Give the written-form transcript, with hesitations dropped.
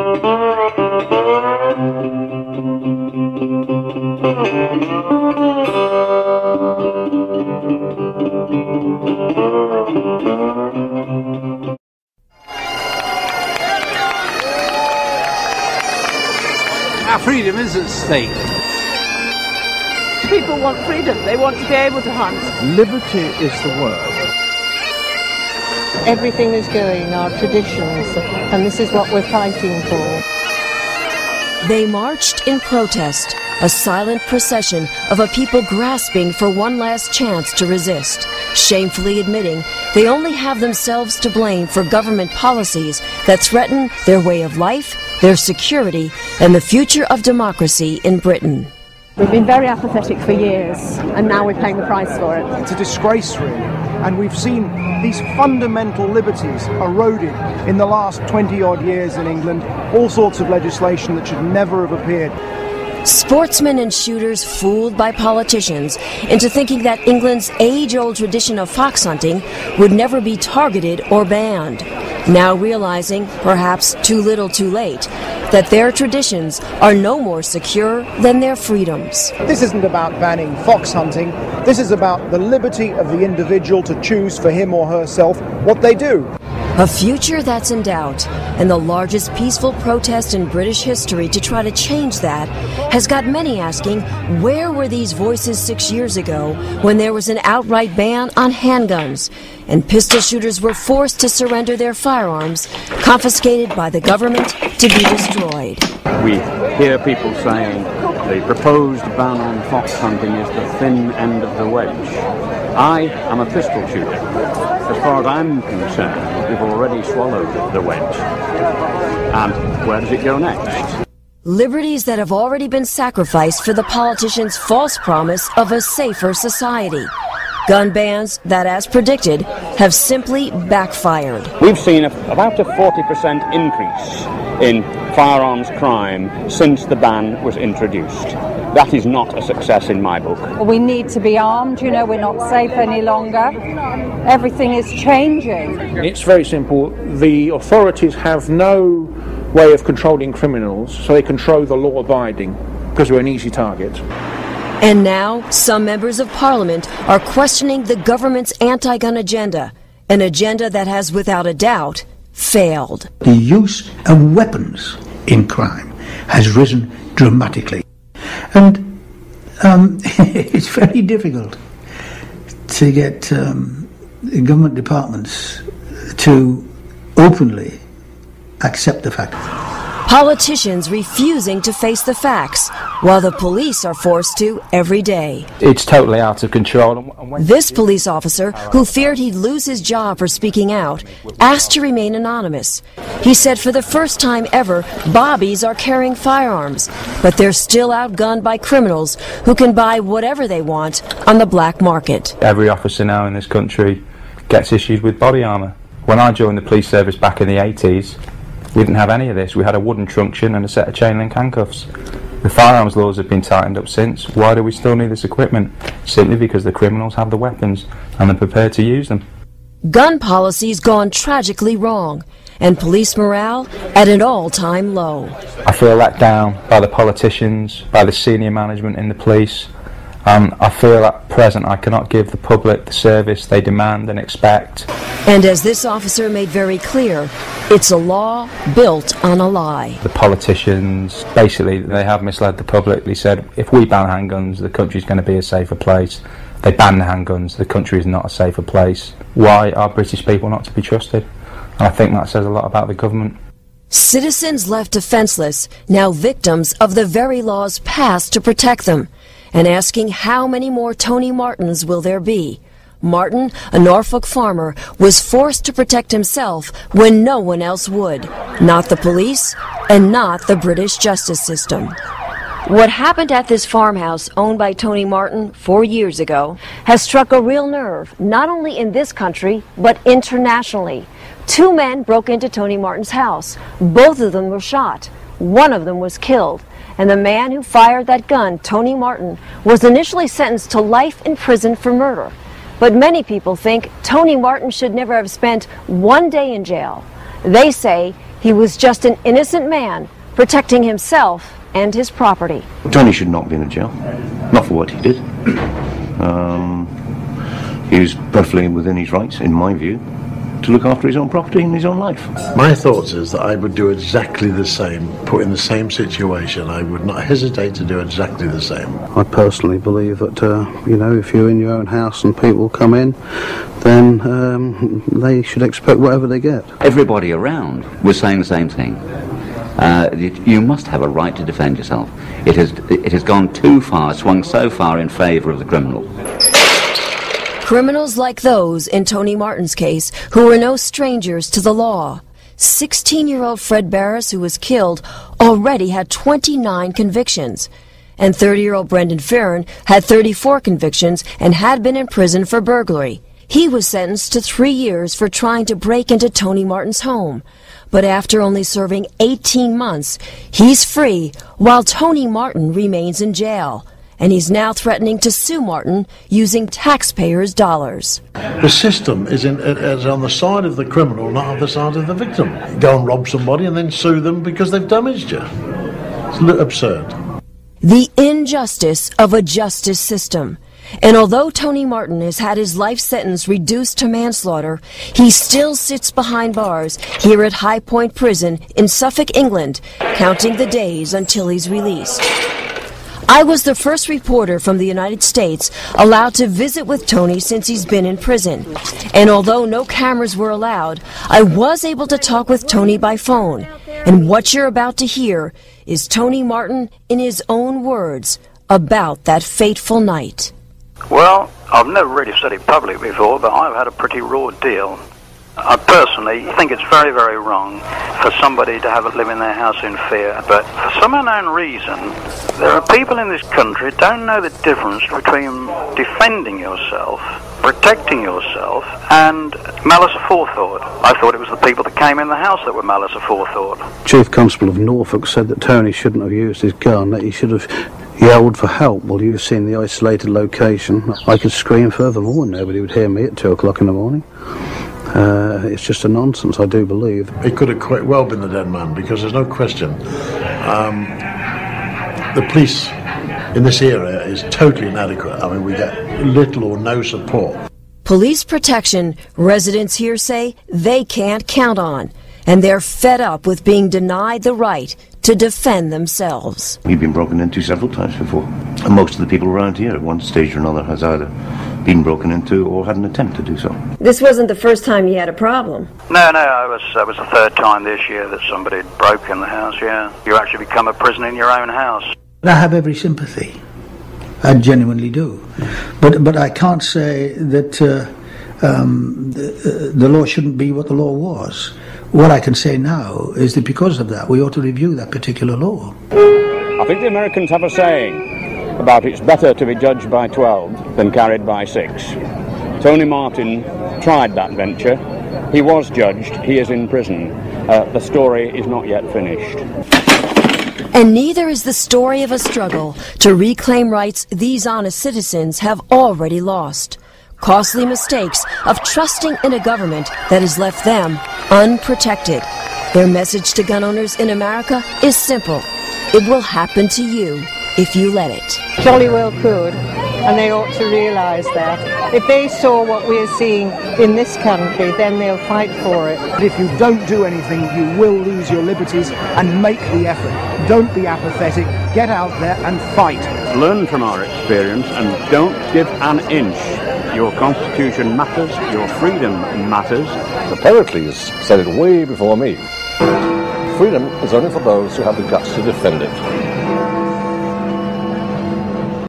Our freedom is at stake. People want freedom. They want to be able to hunt. Liberty is the word. Everything is going, our traditions, and this is what we're fighting for. They marched in protest, a silent procession of a people grasping for one last chance to resist, shamefully admitting they only have themselves to blame for government policies that threaten their way of life, their security, and the future of democracy in Britain. We've been very apathetic for years, and now we're paying the price for it. It's a disgrace, really. And we've seen these fundamental liberties eroded in the last 20-odd years in England, all sorts of legislation that should never have appeared. Sportsmen and shooters fooled by politicians into thinking that England's age-old tradition of fox hunting would never be targeted or banned. Now realizing, perhaps too little too late, that their traditions are no more secure than their freedoms. This isn't about banning fox hunting. This is about the liberty of the individual to choose for him or herself what they do. A future that's in doubt, and the largest peaceful protest in British history to try to change that has got many asking, where were these voices 6 years ago when there was an outright ban on handguns and pistol shooters were forced to surrender their firearms, confiscated by the government to be destroyed? We hear people saying the proposed ban on fox hunting is the thin end of the wedge. I am a pistol shooter. As far as I'm concerned, we've already swallowed the wedge. And where does it go next? Liberties that have already been sacrificed for the politicians' false promise of a safer society. Gun bans that, as predicted, have simply backfired. We've seen about a 40% increase in firearms crime since the ban was introduced. That is not a success in my book. We need to be armed, you know, we're not safe any longer. Everything is changing. It's very simple. The authorities have no way of controlling criminals, so they control the law-abiding, because we're an easy target. And now, some members of Parliament are questioning the government's anti-gun agenda, an agenda that has, without a doubt, failed. The use of weapons in crime has risen dramatically. And it's very difficult to get government departments to openly accept the fact. Politicians refusing to face the facts, while the police are forced to every day. It's totally out of control. This police officer, who feared he'd lose his job for speaking out, asked to remain anonymous. He said for the first time ever, bobbies are carrying firearms, but they're still outgunned by criminals who can buy whatever they want on the black market. Every officer now in this country gets issued with body armour. When I joined the police service back in the 80s, we didn't have any of this. We had a wooden truncheon and a set of chain link handcuffs. The firearms laws have been tightened up since. Why do we still need this equipment? Simply because the criminals have the weapons and they're prepared to use them. Gun policy's gone tragically wrong, and police morale at an all-time low. I feel let down by the politicians, by the senior management in the police. I feel at present I cannot give the public the service they demand and expect. And as this officer made very clear, it's a law built on a lie. The politicians, basically, they have misled the public. They said, if we ban handguns, the country's going to be a safer place. They ban the handguns, the country is not a safer place. Why are British people not to be trusted? And I think that says a lot about the government. Citizens left defenseless, now victims of the very laws passed to protect them, and asking how many more Tony Martins will there be. Martin, a Norfolk farmer, was forced to protect himself when no one else would. Not the police, and not the British justice system. What happened at this farmhouse owned by Tony Martin 4 years ago has struck a real nerve, not only in this country, but internationally. 2 men broke into Tony Martin's house. Both of them were shot. One of them was killed. And the man who fired that gun, Tony Martin, was initially sentenced to life in prison for murder. But many people think Tony Martin should never have spent 1 day in jail. They say He was just an innocent man protecting himself and his property. Tony should not be in a jail, not for what he did. He was perfectly within his rights, in my view, to look after his own property and his own life. My thoughts is that I would do exactly the same, put in the same situation. I would not hesitate to do exactly the same. I personally believe that, you know, if you're in your own house and people come in, then they should expect whatever they get. Everybody around was saying the same thing. You must have a right to defend yourself. It has gone too far, swung so far in favour of the criminal. Criminals like those in Tony Martin's case, who were no strangers to the law. 16-year-old Fred Barris, who was killed, already had 29 convictions. And 30-year-old Brendan Fearon had 34 convictions and had been in prison for burglary. He was sentenced to 3 years for trying to break into Tony Martin's home. But after only serving 18 months, he's free while Tony Martin remains in jail. And he's now threatening to sue Martin using taxpayers' dollars. The system is on the side of the criminal, not on the side of the victim. Go and rob somebody and then sue them because they've damaged you. It's absurd. The injustice of a justice system. And although Tony Martin has had his life sentence reduced to manslaughter, he still sits behind bars here at High Point Prison in Suffolk, England, counting the days until he's released. I was the first reporter from the United States allowed to visit with Tony since he's been in prison. And although no cameras were allowed, I was able to talk with Tony by phone. And what you're about to hear is Tony Martin in his own words about that fateful night. Well, I've never really said it publicly before, but I've had a pretty raw deal. I personally think it's very, very wrong for somebody to live in their house in fear. But for some unknown reason, there are people in this country who don't know the difference between defending yourself, protecting yourself, and malice aforethought. I thought it was the people that came in the house that were malice aforethought. Chief Constable of Norfolk said that Tony shouldn't have used his gun, that he should have yelled for help. Well, you've seen the isolated location. I could scream furthermore and nobody would hear me at 2 o'clock in the morning. It's just a nonsense, I do believe. It could have quite well been the dead man, because there's no question. The police in this area is totally inadequate. I mean, we get little or no support. Police protection, residents here say they can't count on. And they're fed up with being denied the right to defend themselves. We've been broken into several times before. And most of the people around here at one stage or another has either been broken into or had an attempt to do so. This wasn't the first time you had a problem. No, it was the third time this year that somebody had broken the house, yeah. You actually become a prisoner in your own house. I have every sympathy. I genuinely do. But I can't say that the law shouldn't be what the law was. What I can say now is that because of that, we ought to review that particular law. I think the Americans have a saying about it's better to be judged by 12 than carried by 6. Tony Martin tried that venture. He was judged. He is in prison. The story is not yet finished. And neither is the story of a struggle to reclaim rights these honest citizens have already lost. Costly mistakes of trusting in a government that has left them unprotected. Their message to gun owners in America is simple. It will happen to you if you let it. Jolly well could, and they ought to realise that. If they saw what we're seeing in this country, then they'll fight for it. But if you don't do anything, you will lose your liberties, and make the effort. Don't be apathetic. Get out there and fight. Learn from our experience and don't give an inch. Your constitution matters, your freedom matters. The Pericles said it way before me. Freedom is only for those who have the guts to defend it.